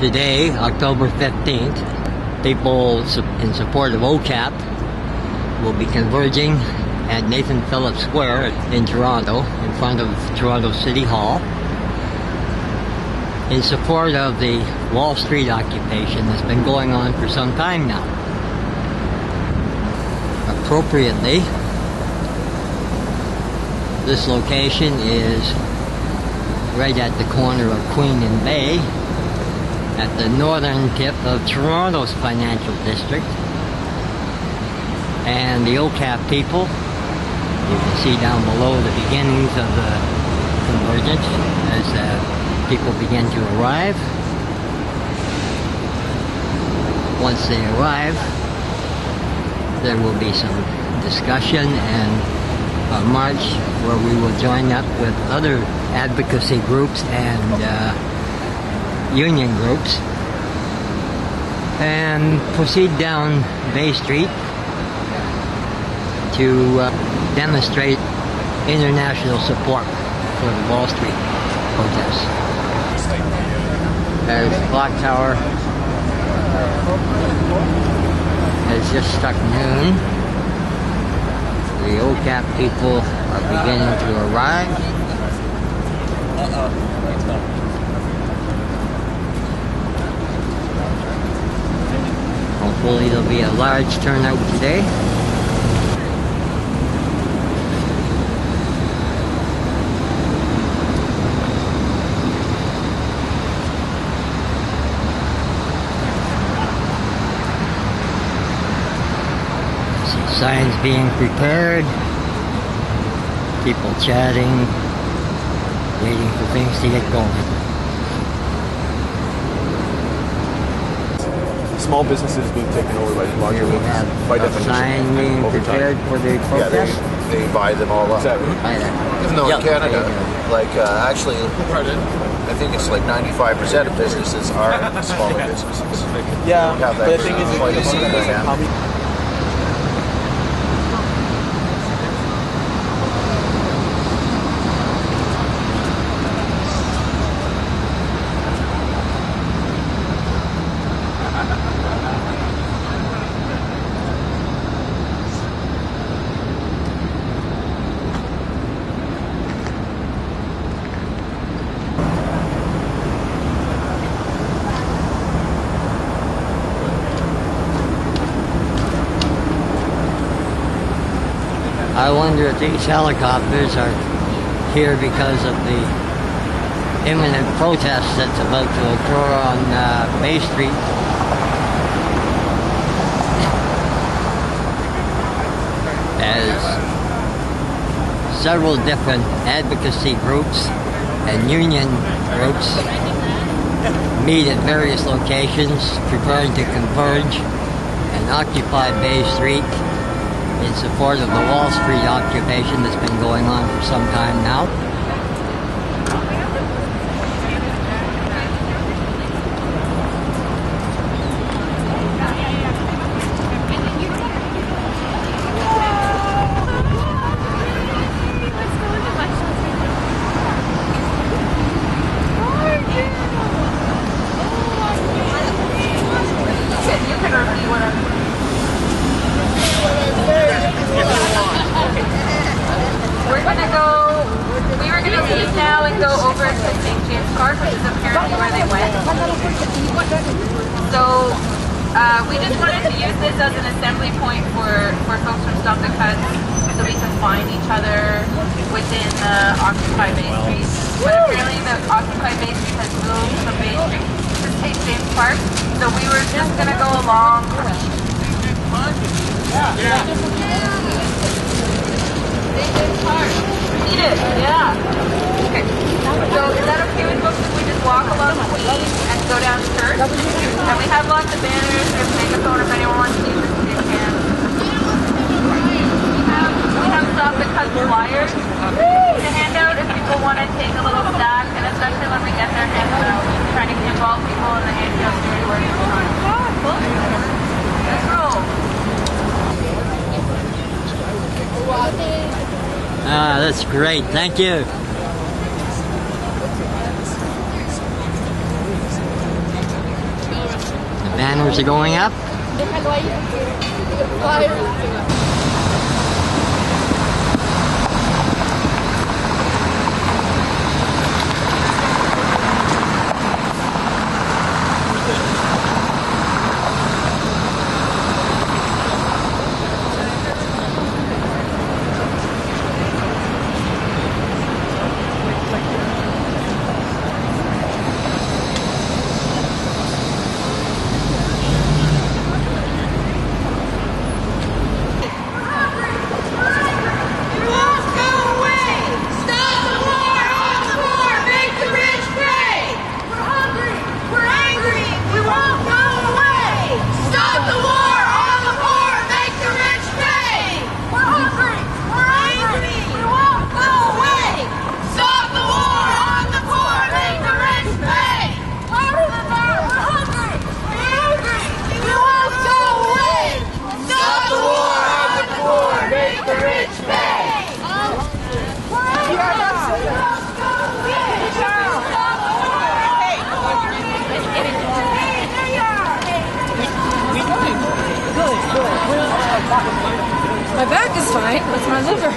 Today, October 15th, people in support of OCAP will be converging at Nathan Phillips Square in Toronto, in front of Toronto City Hall, in support of the Wall Street occupation that's been going on for some time now. Appropriately, this location is right at the corner of Queen and Bay, at the northern tip of Toronto's financial district. And the OCAP people, you can see down below the beginnings of the convergence as people begin to arrive. Once they arrive, there will be some discussion and a march where we will join up with other advocacy groups and union groups and proceed down Bay Street to demonstrate international support for the Wall Street protests. As the clock tower has just struck noon, the OCAP people are beginning to arrive. Hopefully there'll be a large turnout today. Signs being prepared, people chatting, waiting for things to get going. Small businesses being taken over by larger businesses. By definition. Signs being prepared for the protest. Yeah, they buy them all up. Exactly. Even though in Canada, actually, I think it's like 95% of businesses are smaller businesses. Yeah, but the thing is, how many... I wonder if these helicopters are here because of the imminent protest that's about to occur on Bay Street. As several different advocacy groups and union groups meet at various locations, preparing to converge and occupy Bay Street in support of the Wall Street occupation that's been going on for some time now. We were going to leave now and go over to St. James Park, which is apparently where they went. So we just wanted to use this as an assembly point for folks from Stop the Cuts, so we can find each other within Occupy Bay Street. But apparently the Occupy Bay Street has moved from Bay Street to St. James Park, so we were just going to go along. Eat it, yeah. Okay. So is that okay with folks if we just walk along the Queen and go down to church? And we have lots of banners, we have a megaphone if anyone wants to use this, they can. We have Stop the Cut flyers to hand out if people want to take a little stack, and especially when we get there, trying to involve people in the anti-austerity work. Let's roll. Ah, that's great. Thank you. Banners are going up. My back is fine, it's my liver.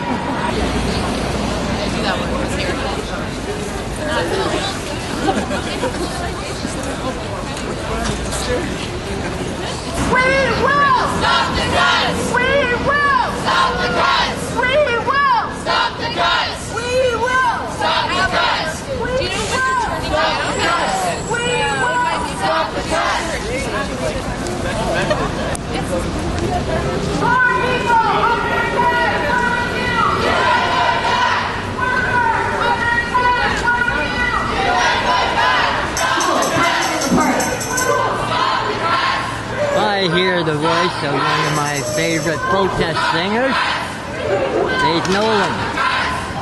We will stop the guns! We will stop the guns! We will stop the guns! We will stop the guns! We will stop the guns! We will stop the guns! Our people understand! I hear the voice of one of my favorite protest singers, Faith Nolan.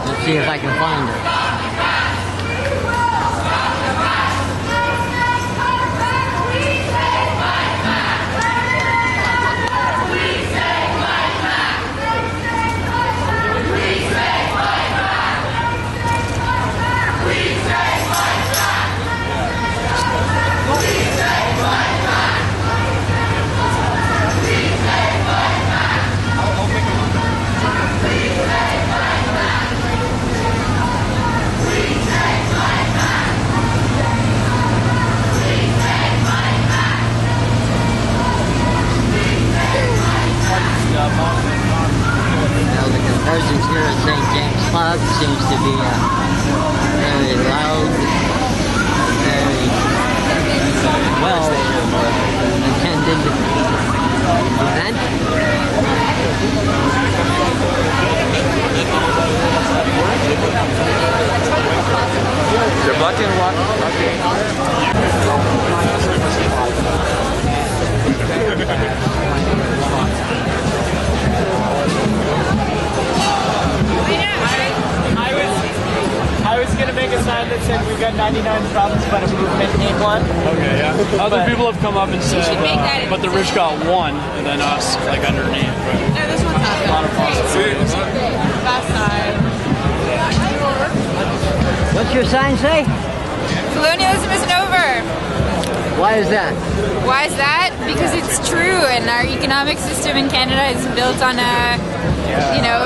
Let's see if I can find her. Now the convergence here at St. James Club seems to be a very loud, very well attended event. They're blocking a lot. I was gonna make a sign that said we've got 99 problems, but a movement need one. Okay, yeah. Other people have come up and said, but the rich got one, and then us, like underneath. Right? No, this one's not A lot of possibilities. Fast side. What's your sign say? Colonialism isn't over. Why is that? Why is that? Because it's true, and our economic system in Canada is built on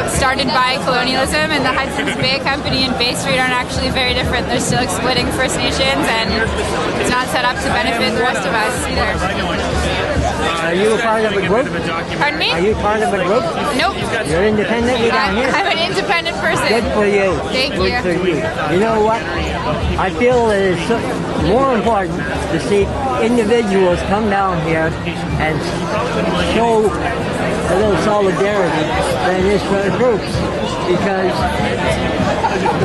started by colonialism, and the Hudson's Bay Company and Bay Street aren't actually very different. They're still exploiting First Nations, and it's not set up to benefit the rest of us either. Are you a part of a group? Pardon me? Are you part of a group? Nope. You're independent? You're down here? I'm an independent person. Good for you. Thank Good you. for you. You know what? I feel that it's more important to see individuals come down here and show a little solidarity than it is for the groups. Because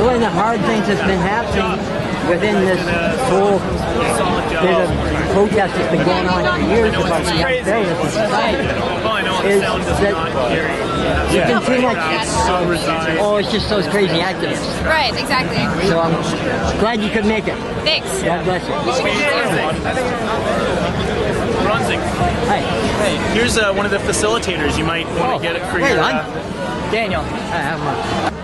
one of the hard things that's been happening within this whole bit of protest that's been going on for years about the unfairness of society is that there's been too much, it's just those crazy activists. Right, exactly. So I'm glad you could make it. Thanks. God bless you. Bronzing. Hi. Hey, here's one of the facilitators. You might want to get it for your... Daniel.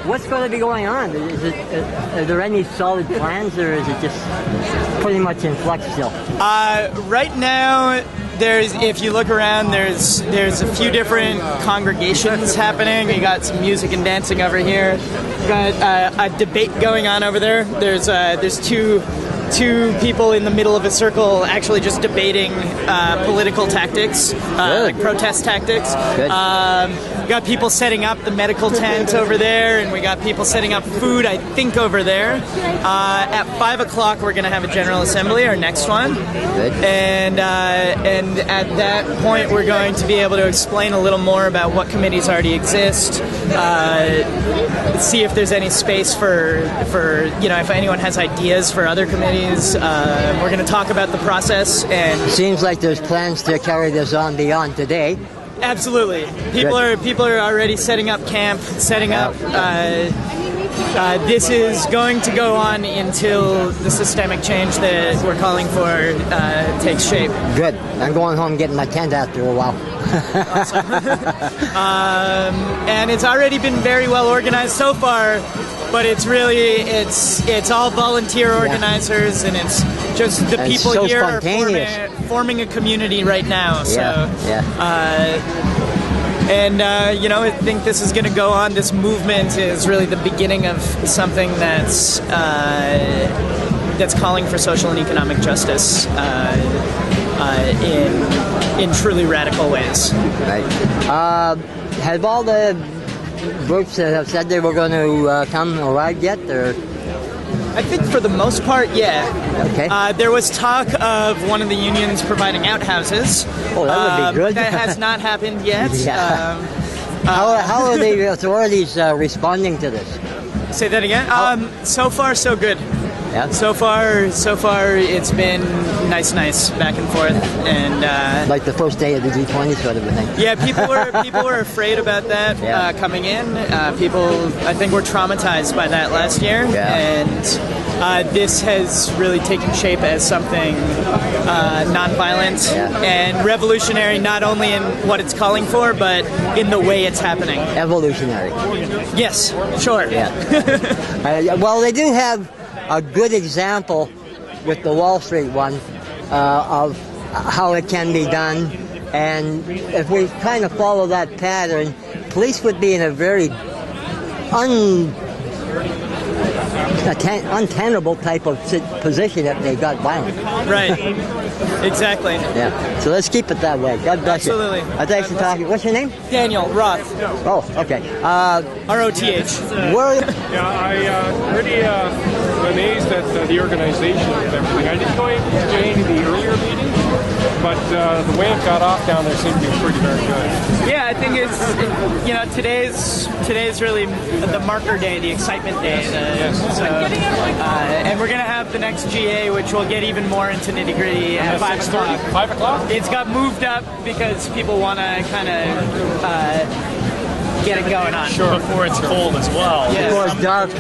What's going to be going on? Are there any solid plans, or is it just pretty much in flux still? Right now, if you look around, there's a few different congregations happening. We got some music and dancing over here. We got a debate going on over there. There's two people in the middle of a circle actually just debating political tactics, like protest tactics. We got people setting up the medical tent over there, and we got people setting up food, I think, over there. At 5 o'clock, we're going to have a General Assembly, our next one. Good. And at that point, we're going to be able to explain a little more about what committees already exist, see if there's any space for if anyone has ideas for other committees. We're going to talk about the process. And seems like there's plans to carry this on beyond today. Absolutely. People are already setting up camp, setting up. This is going to go on until the systemic change that we're calling for takes shape. Good. I'm going home and getting my tent after a while. And it's already been very well organized so far, but it's all volunteer organizers, and it's just the people so here are spontaneous. forming a community right now. So, I think this is going to go on. This movement is really the beginning of something that's calling for social and economic justice in truly radical ways. Right. Have all the groups that have said they were going to come arrived yet, or? I think for the most part, yeah. Okay. There was talk of one of the unions providing outhouses. Oh, that would be good. That has not happened yet. Yeah. How are the authorities responding to this? Say that again? So far, so good. Yeah. So far, it's been nice, back and forth, and like the first day of the G20 sort of a thing. Yeah, people were afraid about that coming in. People, I think, were traumatized by that last year, and this has really taken shape as something nonviolent and revolutionary, not only in what it's calling for, but in the way it's happening. Evolutionary. Yes, sure. Yeah. Well, they do have a good example with the Wall Street one of how it can be done, and if we kind of follow that pattern, police would be in a very untenable type of position if they got violent. Right. Exactly. Yeah. So let's keep it that way. God bless you. Absolutely. Thanks for talking. What's your name? Daniel Roth. Oh, okay. ROTH. Yeah, I'm pretty amazed at the organization and everything. I didn't go to any of the earlier meetings, but the way it got off down there seemed to be pretty very good. Yeah, I think today's really the marker day, the excitement day. And we're going to have the next GA, which will get even more into nitty-gritty at 5 o'clock. 5 o'clock? It's got moved up because people want to kind of get it going on. Sure. Before it's cold as well. Yes. Before it's dark.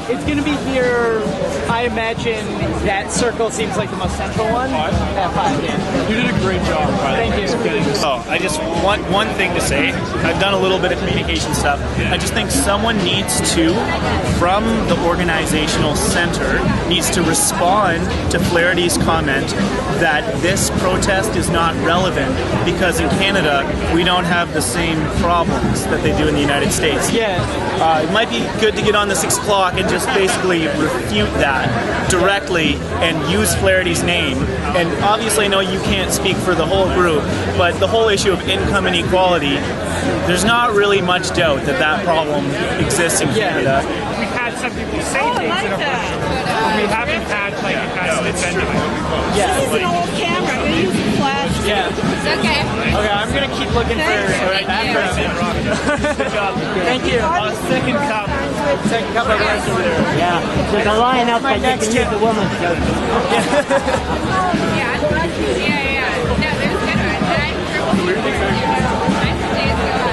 It's going to be here, I imagine that circle seems like the most central one. At 5, yeah. You did a great job, by the way. Thank you. Oh, I just want one thing to say. I've done a little bit of communication stuff. I just think someone needs to, from the organizational center, needs to respond to Flaherty's comment that this protest is not relevant because in Canada we don't have the same problems that they do in the United States. Yeah. It might be good to get on the 6 o'clock and just basically refute that directly and use Flaherty's name. And obviously I know you can't speak for the whole group, but the whole issue of income inequality, there's not really much doubt that that problem exists in Canada. We've had some people say things that are we haven't had like it has been Yeah. This is an old camera. I'm going to use the flash. Yeah. It's okay. Okay, I'm going to keep looking for background. Good job. Thank you. Second cup. Second cup of rice over there. Yeah. There's a line up My that you next can use the woman's joke. Yeah. No, there's good one. Nice to see it go on.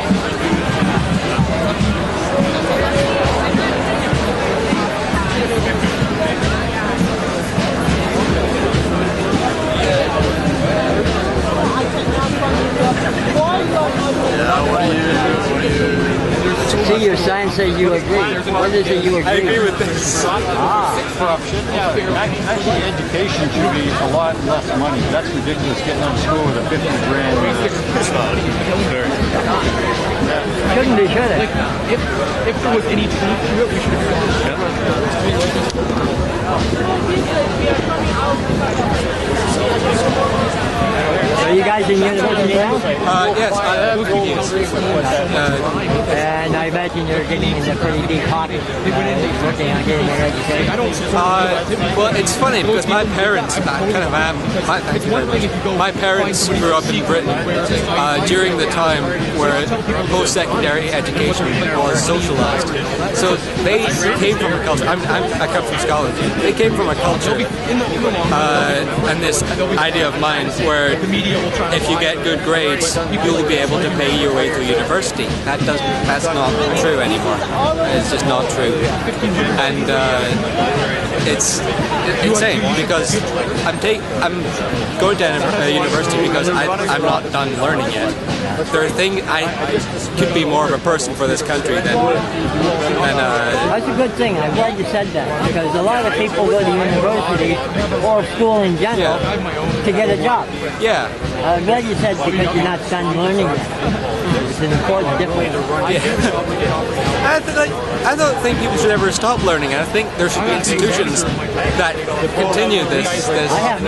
See your signs it say you agree? What does it you agree? I agree with this. Corruption. Actually, education should be a lot less money. That's ridiculous getting out of school with a 50 grand. Shouldn't be, should it? If there was any truth to it, we should have. Are you guys in university now? Yes, I am. And I imagine you're getting in a pretty deep pocket, working on getting your education. Well, it's funny because my parents, my parents grew up in Britain during the time where post-secondary education was socialized. So they came from a culture. I come from Scotland. They came from a culture and this idea of mine where if you get good grades, you'll be able to pay your way through university. That's not true anymore. It's just not true. And it's insane because I'm going to university because I'm not done learning yet. I could be more of a person for this country than That's a good thing. I'm glad you said that because a lot of people go to university or school in general to get a job. Yeah. I'm glad you said because you're not done learning yet. It's an important difference. I don't think people should ever stop learning. I think there should be institutions that continue this. I have.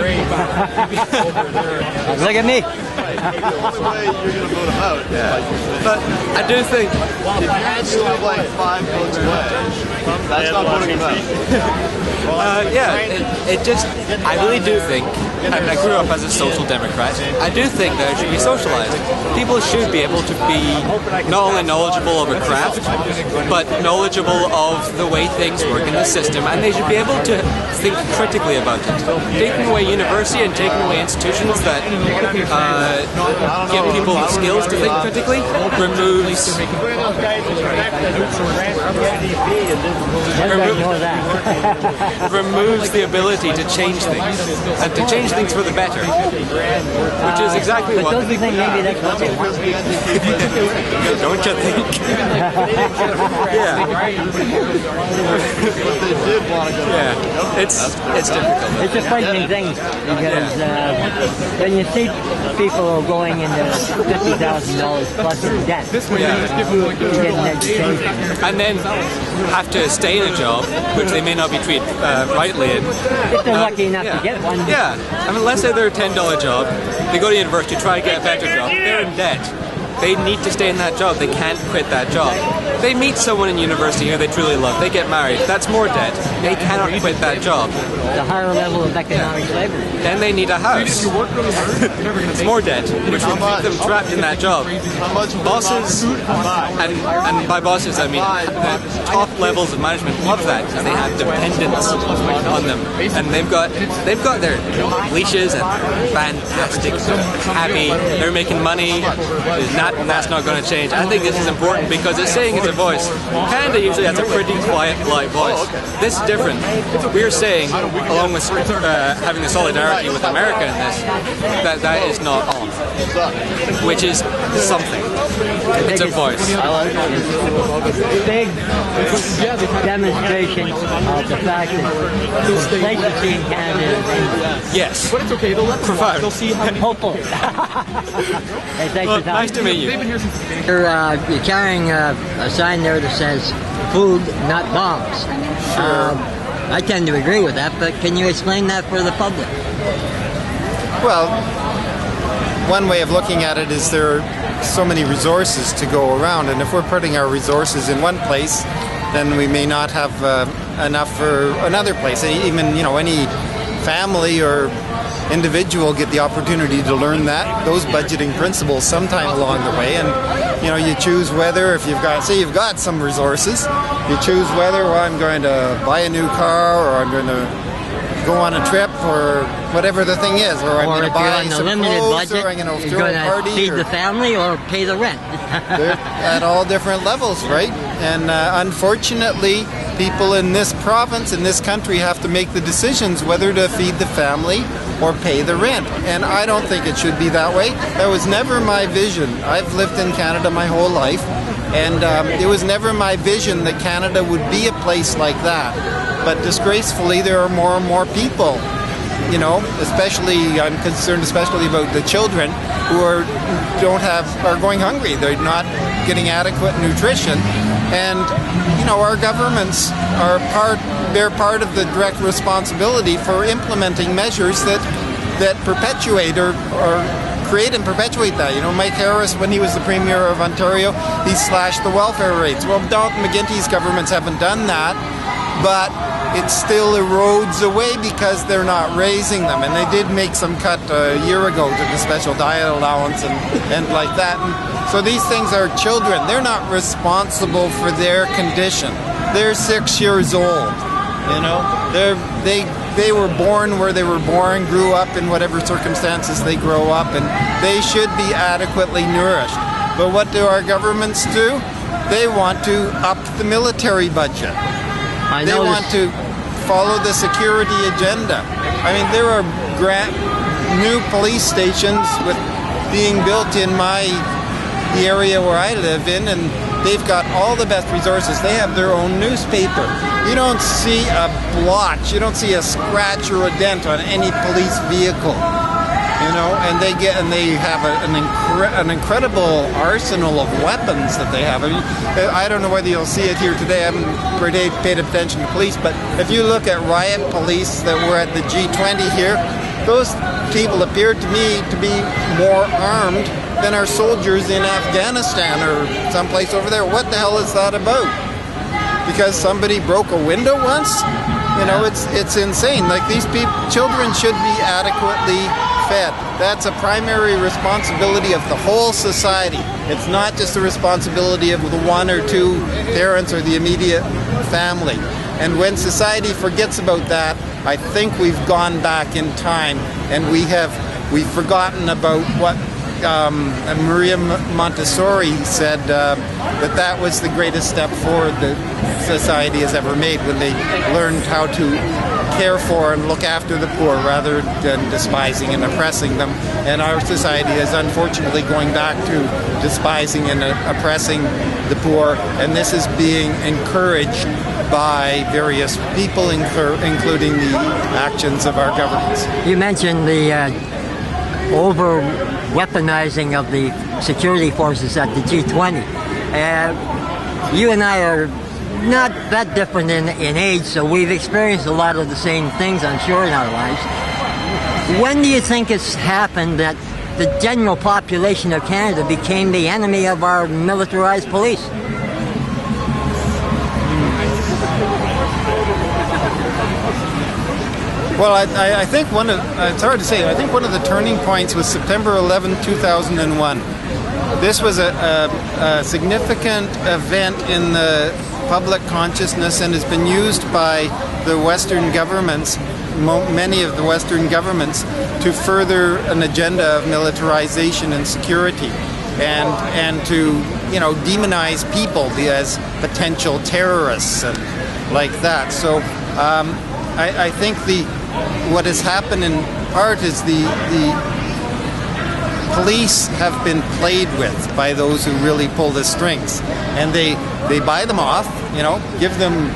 Look at me. But I do think If you live like 5 votes away, that's not voting him out. I really do think, and I grew up as a social democrat, I do think that it should be socialized. People should be able to be not only knowledgeable of a craft, but knowledgeable of the way things work in the system, and they should be able to think critically about it. Taking away university and taking away institutions that give people the skills to think critically removes the ability to change things, and to change things for the better, which is exactly what. Don't you think maybe that's what they want? Don't you think? Yeah, it's difficult. It's a frightening thing because when you see people going into $50,000 plus in debt to get an education, and then have to stay in a job which they may not be treated rightly in. If they're lucky enough to get one. Yeah, I mean, let's say they're a $10 job, they go to university, try to get a better job, they're in debt. They need to stay in that job, they can't quit that job. They meet someone in university who they truly love, they get married, that's more debt. They cannot quit that job. The higher level of economic slavery. Then they need a house. It's more debt, which will keep them trapped in that job. Bosses, and by bosses I mean the top levels of management love that because they have dependents on them, and they've got their leashes and fantastic, happy, they're making money. That's not going to change. I think this is important because it's saying it's a voice. Canada usually has a pretty quiet, polite voice. This is different. We're saying, along with having the solidarity with America in this, that is not on, which is something. It's a voice. Big demonstration of the fact that complacency in Canada is yes. But it's okay. They'll let them profound. They'll see how hopeful. Well, nice to meet you. They've been here since the beginning. You're carrying a sign there that says "Food, not bombs." I tend to agree with that, but can you explain that for the public? Well, one way of looking at it is there are so many resources to go around, and if we're putting our resources in one place, then we may not have enough for another place. Even any family or individual get the opportunity to learn those budgeting principles sometime along the way, and you choose whether, if you've got some resources, you choose whether I'm going to buy a new car, or I'm going to go on a trip, or whatever the thing is, or I'm going to buy some clothes, or I'm going to throw a party, feed the family, or pay the rent. They're at all different levels, right? And unfortunately, people in this province, in this country, have to make the decisions whether to feed the family or pay the rent. And I don't think it should be that way. That was never my vision. I've lived in Canada my whole life, And it was never my vision that Canada would be a place like that. But disgracefully, there are more and more people, you know, especially, I'm concerned especially about the children who are going hungry. They're not getting adequate nutrition. And, you know, our governments bear part of the direct responsibility for implementing measures that perpetuate or create and perpetuate that. You know, Mike Harris, when he was the Premier of Ontario, he slashed the welfare rates. Well, Dalton McGuinty's governments haven't done that, but it still erodes away because they're not raising them. And they did make some cut a year ago to the special diet allowance and like that. And so these things are children. They're not responsible for their condition. They're 6 years old. You know, they were born where they were born, grew up in whatever circumstances they grow up, and they should be adequately nourished. But what do our governments do? They want to up the military budget. They want to follow the security agenda. I mean, there are new police stations being built in the area where I live in, and they've got all the best resources. They have their own newspaper. You don't see a blotch, you don't see a scratch or a dent on any police vehicle. You know, and they have an incredible arsenal of weapons that they have. I mean, I don't know whether you'll see it here today. I haven't paid attention to police, but if you look at riot police that were at the G20 here, those people appear to me to be more armed than our soldiers in Afghanistan or someplace over there. What the hell is that about? Because somebody broke a window once? You know, it's insane. Like, these children should be adequately fed. That's a primary responsibility of the whole society. It's not just the responsibility of the one or two parents or the immediate family. And when society forgets about that, I think we've gone back in time, and we've forgotten about what Maria Montessori said, that was the greatest step forward that society has ever made, when they learned how to care for and look after the poor rather than despising and oppressing them. And our society is unfortunately going back to despising and oppressing the poor, and this is being encouraged by various people, including the actions of our governments. You mentioned the over-weaponizing of the security forces at the G20. You and I are not that different in age, so we've experienced a lot of the same things, I'm sure, in our lives. When do you think it's happened that the general population of Canada became the enemy of our militarized police? Well, I think it's hard to say. I think one of the turning points was September 11, 2001. This was a significant event in the public consciousness, and has been used by the Western governments, many of the Western governments, to further an agenda of militarization and security, and to, you know, demonize people as potential terrorists and like that. So I think what has happened in part is the police have been played with by those who really pull the strings, and they buy them off, you know, give them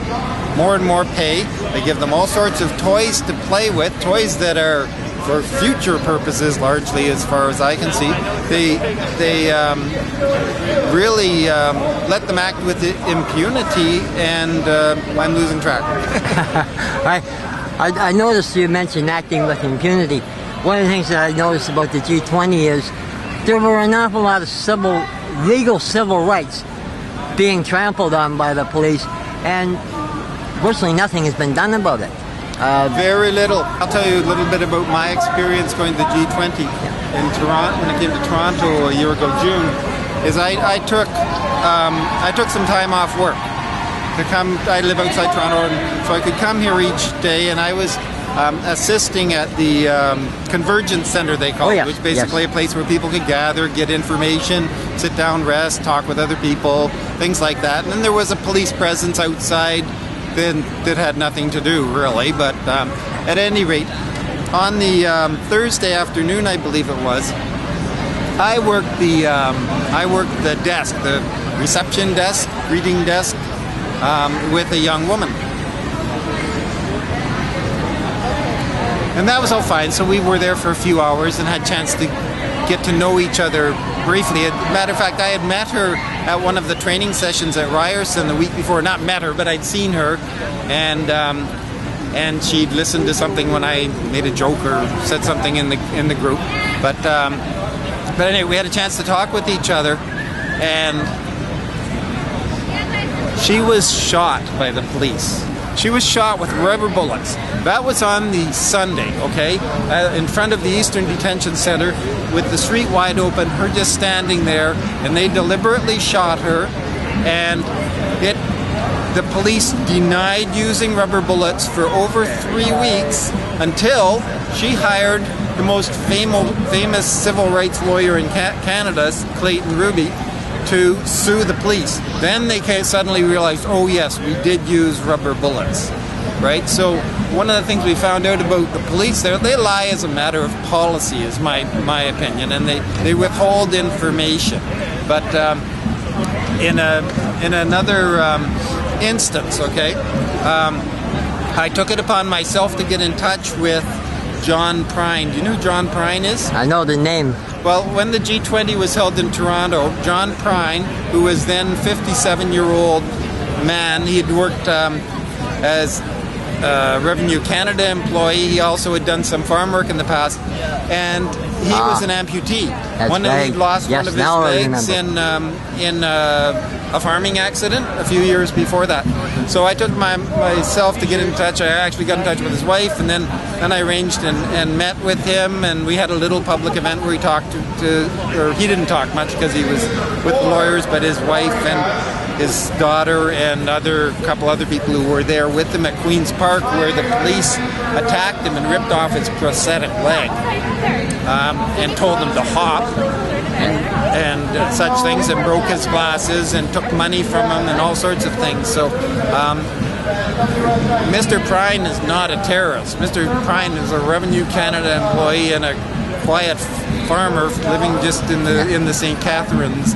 more and more pay. They give them all sorts of toys to play with, toys that are for future purposes largely, as far as I can see. They really let them act with impunity, and I'm losing track. I noticed you mentioned acting with impunity. One of the things that I noticed about the G20 is there were an awful lot of legal civil rights being trampled on by the police, and virtually nothing has been done about it. Very little. I'll tell you a little bit about my experience going to the G20 in Toronto. When I came to Toronto a year ago, June, is I took some time off work to come. I live outside Toronto, and so I could come here each day, and I was assisting at the Convergent Center, they call it, which basically a place where people could gather, get information, sit down, rest, talk with other people, things like that. And then there was a police presence outside that had nothing to do, really. But at any rate, on the Thursday afternoon, I believe it was, I worked the desk, reception desk, greeting desk, with a young woman. And that was all fine. So we were there for a few hours and had a chance to get to know each other briefly. As a matter of fact, I had met her at one of the training sessions at Ryerson the week before. Not met her, but I'd seen her, and she'd listened to something when I made a joke or said something in the group. But anyway, we had a chance to talk with each other, and she was shot by the police. She was shot with rubber bullets. That was on the Sunday, okay? In front of the Eastern Detention Center with the street wide open, her just standing there, and they deliberately shot her, and the police denied using rubber bullets for over 3 weeks until she hired the most famous civil rights lawyer in Canada, Clayton Ruby, to sue the police. Then they suddenly realized, oh yes, we did use rubber bullets, right? So one of the things we found out about the police there, they lie as a matter of policy, is my opinion, and they withhold information. But in another instance, okay, I took it upon myself to get in touch with John Prine. Do you know who John Prine is? I know the name. Well, when the G20 was held in Toronto, John Prine, who was then 57-year-old man, he had worked as a Revenue Canada employee. He also had done some farm work in the past, and he was an amputee. He lost one of his legs in a farming accident a few years before that. So I took myself to get in touch. I actually got in touch with his wife, and then I arranged and met with him, and we had a little public event where he talked or he didn't talk much because he was with the lawyers, but his wife and his daughter and a couple other people who were there with him at Queen's Park, where the police attacked him and ripped off his prosthetic leg, and told him to hop and such things, and broke his glasses and took money from him and all sorts of things. So Mr. Prine is not a terrorist. Mr. Prine is a Revenue Canada employee and a quiet farmer living just in the St. Catharines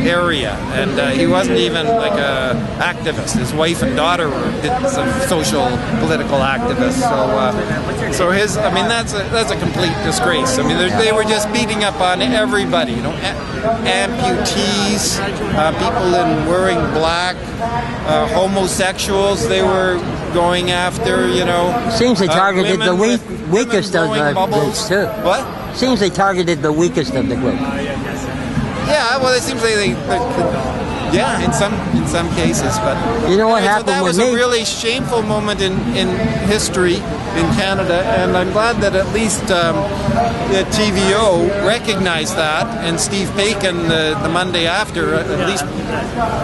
area, and he wasn't even like a activist. His wife and daughter were some social political activists. So his, I mean, that's a complete disgrace. I mean, they were just beating up on everybody. You know, amputees, people in wearing black, homosexuals. They were going after. You know, seems they targeted the weakest of the groups too. What? Seems they targeted the weakest of the group. Yeah, well, it seems like they yeah, in some cases, but you know what happened that with was a really shameful moment in history in Canada, and I'm glad that at least the TVO recognized that, and Steve Paikin the Monday after at least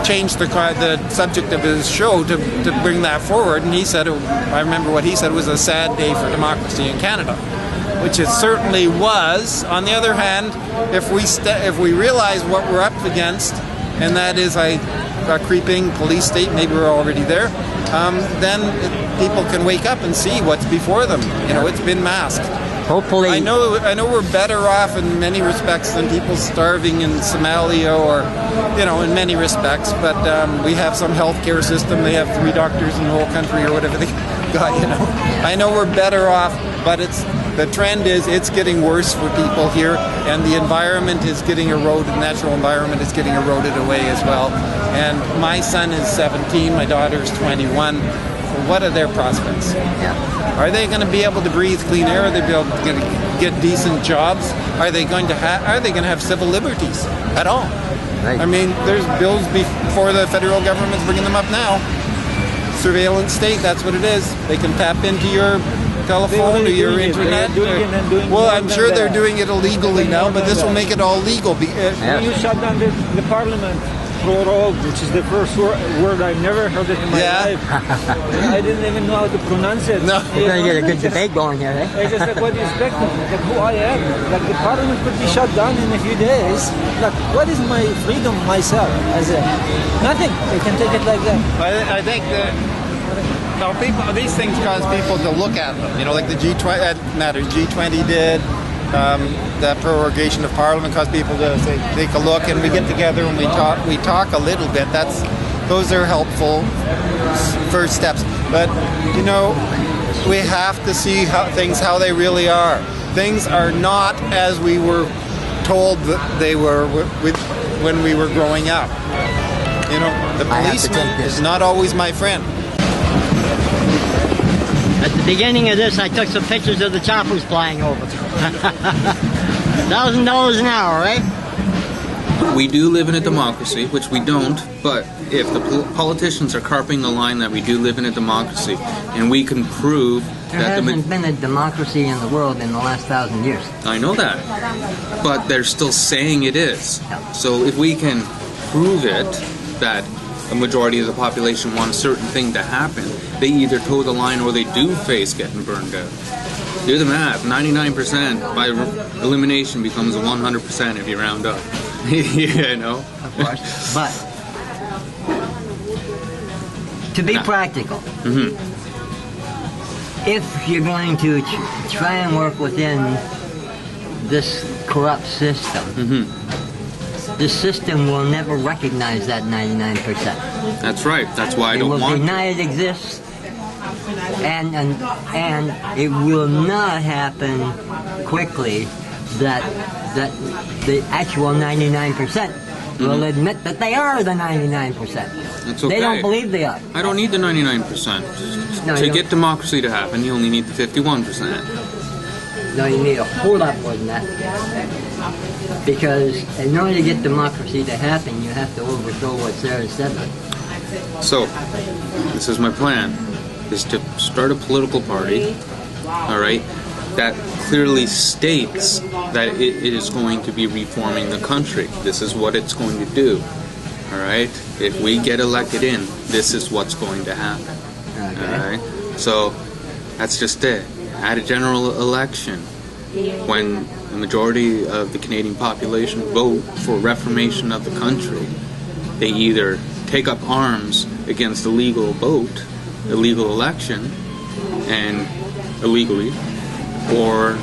changed the subject of his show to bring that forward, and he said, I remember what he said, was a sad day for democracy in Canada, which it certainly was. On the other hand, if we realize what we're up against, and that is a creeping police state, maybe we're already there, then people can wake up and see what's before them. You know, it's been masked. Hopefully. I know we're better off in many respects than people starving in Somalia, or, you know, in many respects, but we have some healthcare system. They have 3 doctors in the whole country or whatever they got, you know. I know we're better off, but the trend is it's getting worse for people here, and the environment is getting eroded, natural environment is getting eroded away as well. And my son is 17, my daughter's 21. What are their prospects? Yeah. Are they going to be able to breathe clean air? Are they going to get decent jobs? Are they going to have civil liberties at all? Right. I mean, there's bills before the federal government's bringing them up now. Surveillance state, that's what it is. They can tap into your telephone or your internet. Well, I'm sure they're doing it illegally now, but this will make it all legal. When you shut down the parliament, prorogue, which is the first word I've never heard it in my life. I didn't even know how to pronounce it. No. You're going to get a good debate going here, eh? I just like, what do you expect me? Like, who I am? Like, the parliament could be shut down in a few days. Like, what is my freedom myself? Nothing. They can take it like that. I think that these things cause people to look at them. You know, like the G20 did. that prorogation of Parliament caused people to say, take a look, and we get together and we talk a little bit. Those are helpful first steps. But you know, we have to see how they really are. Things are not as we were told that they were when we were growing up. You know, the policeman is not always my friend. At the beginning of this, I took some pictures of the choppers flying over. $1,000 an hour, right? We do live in a democracy, which we don't, but if the politicians are carping the line that we do live in a democracy, and we can prove there hasn't been a democracy in the world in the last 1,000 years. I know that, but they're still saying it is. So if we can prove it, that a majority of the population want a certain thing to happen, they either toe the line or they do face getting burned out. Do the math. 99% by elimination becomes a 100% if you round up. You know? Of course. But to be practical, if you're going to try and work within this corrupt system, the system will never recognize that 99%. That's right. That's why I don't want it. It will deny it exists, and it will not happen quickly that the actual 99% will admit that they are the 99%. That's okay. They don't believe they are. I don't need the 99%. To get democracy to happen, you only need the 51%. No, you need a whole lot more than that. Because in order to get democracy to happen, you have to overthrow what's there instead of it. So, this is my plan, is to start a political party, all right, that clearly states that it is going to be reforming the country. This is what it's going to do, all right? If we get elected in, this is what's going to happen, all right? So, that's just it. At a general election, when the majority of the Canadian population vote for reformation of the country, they either take up arms against illegal vote, illegal election, and illegally, or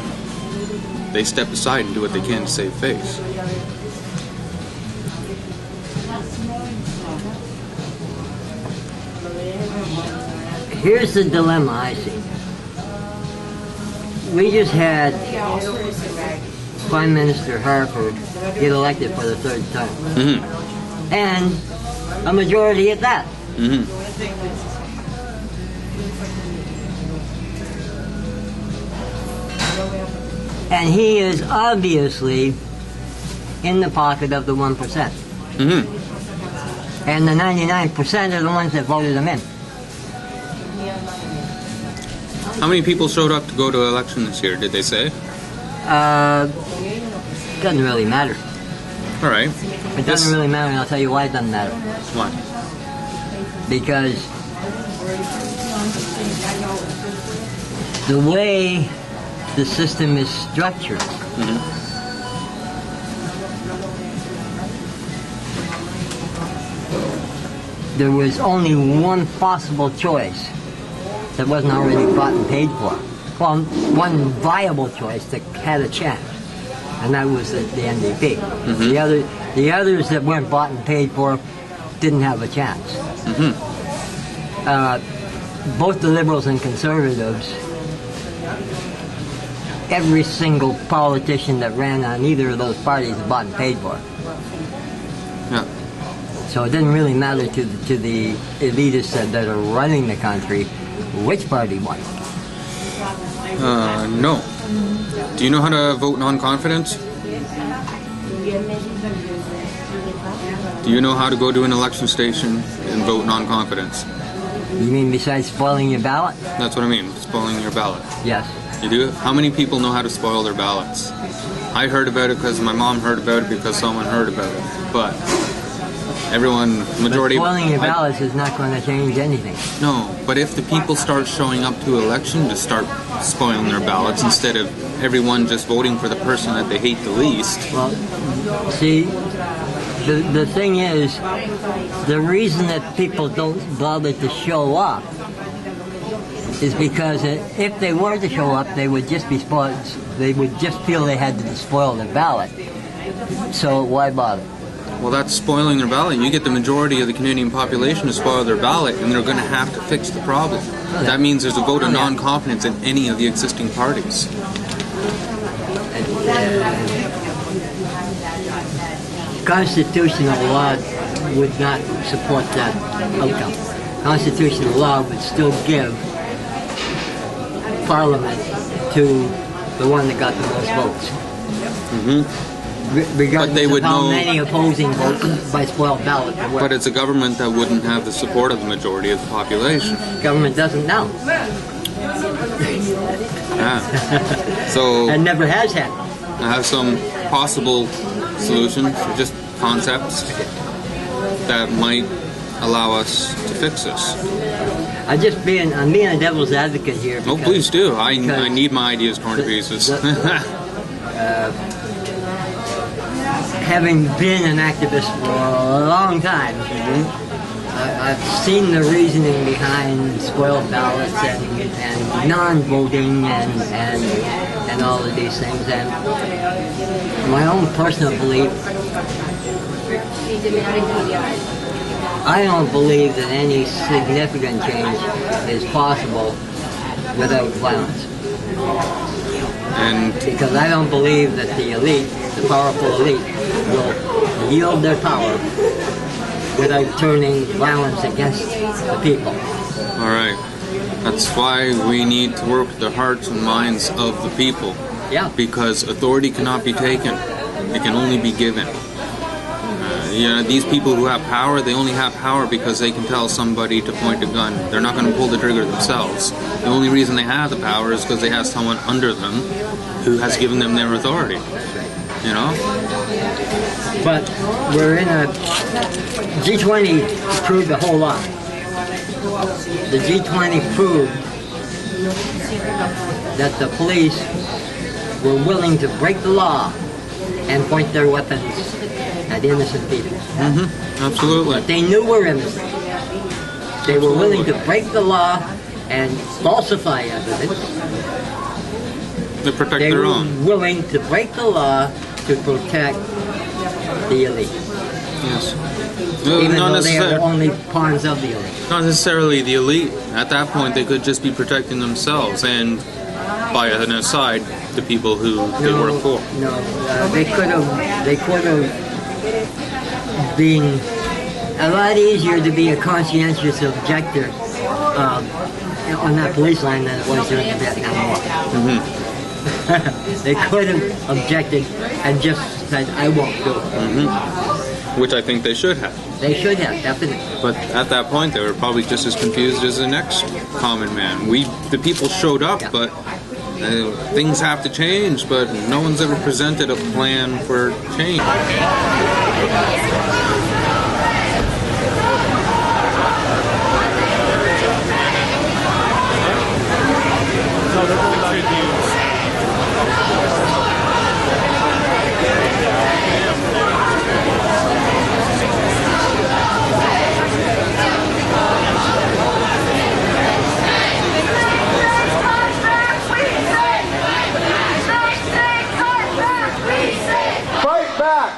they step aside and do what they can to save face. Here's the dilemma I see. We just had Prime Minister Harper get elected for the third time. And a majority at that. And he is obviously in the pocket of the 1%. And the 99% are the ones that voted him in. How many people showed up to go to election this year, did they say? Doesn't really matter. All right. It doesn't really matter, and I'll tell you why it doesn't matter. Why? Because the way the system is structured, there was only one possible choice that wasn't already bought and paid for. Well, one viable choice that had a chance, and that was the NDP. The others that weren't bought and paid for didn't have a chance. Both the Liberals and Conservatives, every single politician that ran on either of those parties bought and paid for. So it didn't really matter to the elitists that are running the country which party won. No. Do you know how to vote non-confidence? Do you know how to go to an election station and vote non-confidence? You mean besides spoiling your ballot? That's what I mean, spoiling your ballot. Yes. You do? How many people know how to spoil their ballots? I heard about it because my mom heard about it because someone heard about it. But everyone, majority... But spoiling your ballots is not going to change anything. No, but if the people start showing up to election to start spoiling their ballots instead of everyone just voting for the person that they hate the least... Well, see, the thing is, the reason that people don't bother to show up is because if they were to show up, they would just be spoiled. They would just feel they had to spoil their ballot. So why bother? Well, that's spoiling their ballot. You get the majority of the Canadian population to spoil their ballot, and they're going to have to fix the problem. That means there's a vote of non-confidence in any of the existing parties. Constitutional law would not support that outcome. Constitutional law would still give Parliament to the one that got the most votes. Regardless But they would of how know, many opposing votes by spoiled ballot there were. but it's a government that wouldn't have the support of the majority of the population. Government doesn't now. So and never has had. I have some possible solutions, or just concepts that might allow us to fix this. I'm being a devil's advocate here. Oh, please do. I need my ideas torn to pieces. Having been an activist for a long time, I've seen the reasoning behind spoiled ballots and non-voting and all of these things. And my own personal belief, I don't believe that any significant change is possible without violence. And because I don't believe that the elite, the powerful elite, will yield their power without turning violence against the people. all right, that's why we need to work the hearts and minds of the people. Yeah. Because authority cannot be taken; it can only be given. These people who have power, they only have power because they can tell somebody to point a gun. They're not going to pull the trigger themselves. The only reason they have the power is because they have someone under them who has given them their authority. You know? But we're in a... G20 proved a whole lot. The G20 proved that the police were willing to break the law and point their weapons at innocent people. Absolutely. But they knew we're innocent. They were willing to break the law and falsify evidence. To protect they their were own. willing to break the law to protect the elite. Yes. Even Not though they are the necessar- only pawns of the elite. Not necessarily the elite. At that point, they could just be protecting themselves and, by an aside, the people who they work for. No, they could have been a lot easier to be a conscientious objector on that police line than it was during the Vietnam War. They could have objected and just said, I won't do it. Which I think they should have. They should have, definitely. But at that point, they were probably just as confused as the next common man. The people showed up, but things have to change, but no one's ever presented a plan for change. Fight back!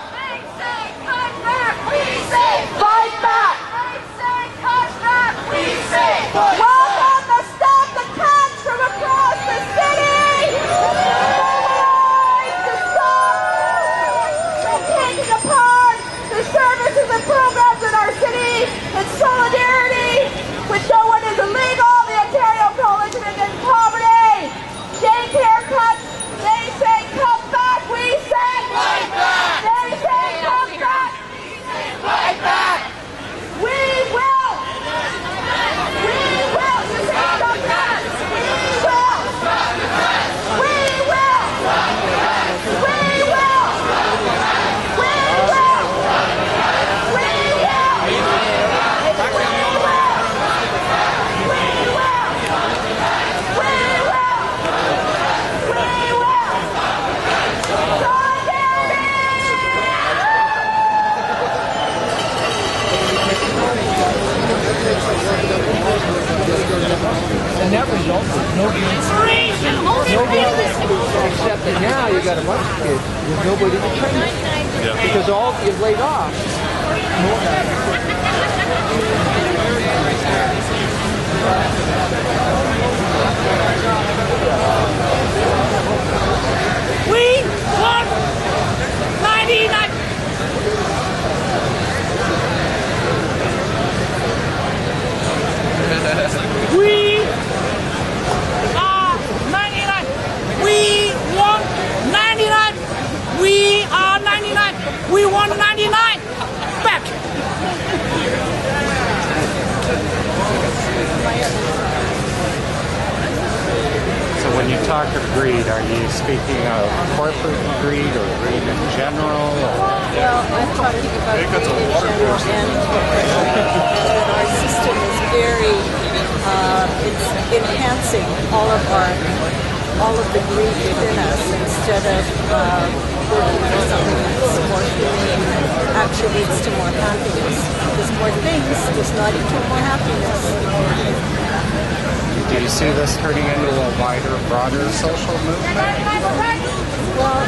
Except that now you got a bunch of kids with nobody to train them. Because all you've laid off. We want 99. We are 99. We want 99. We are 99. We want 99 back. So when you talk of greed, are you speaking of corporate greed or greed in general? Well, I'm talking about greed in general and our system is very, it's enhancing all of the greed within us instead of working for something that's more humane and actually leads to more happiness. Because more things does not equal more happiness. Do you see this turning into a wider, broader social movement? Well,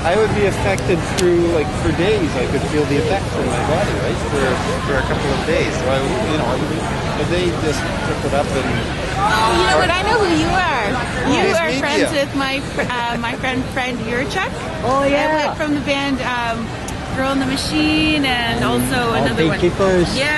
I would be affected through, like, for days. I could feel the effects in my body, right, for a couple of days. So they just took it up and. You know what? I know who you are. You News are media. friends with my friend Yurchuk. Oh yeah. From the band Girl in the Machine, and also another one. Beekeepers. Yeah.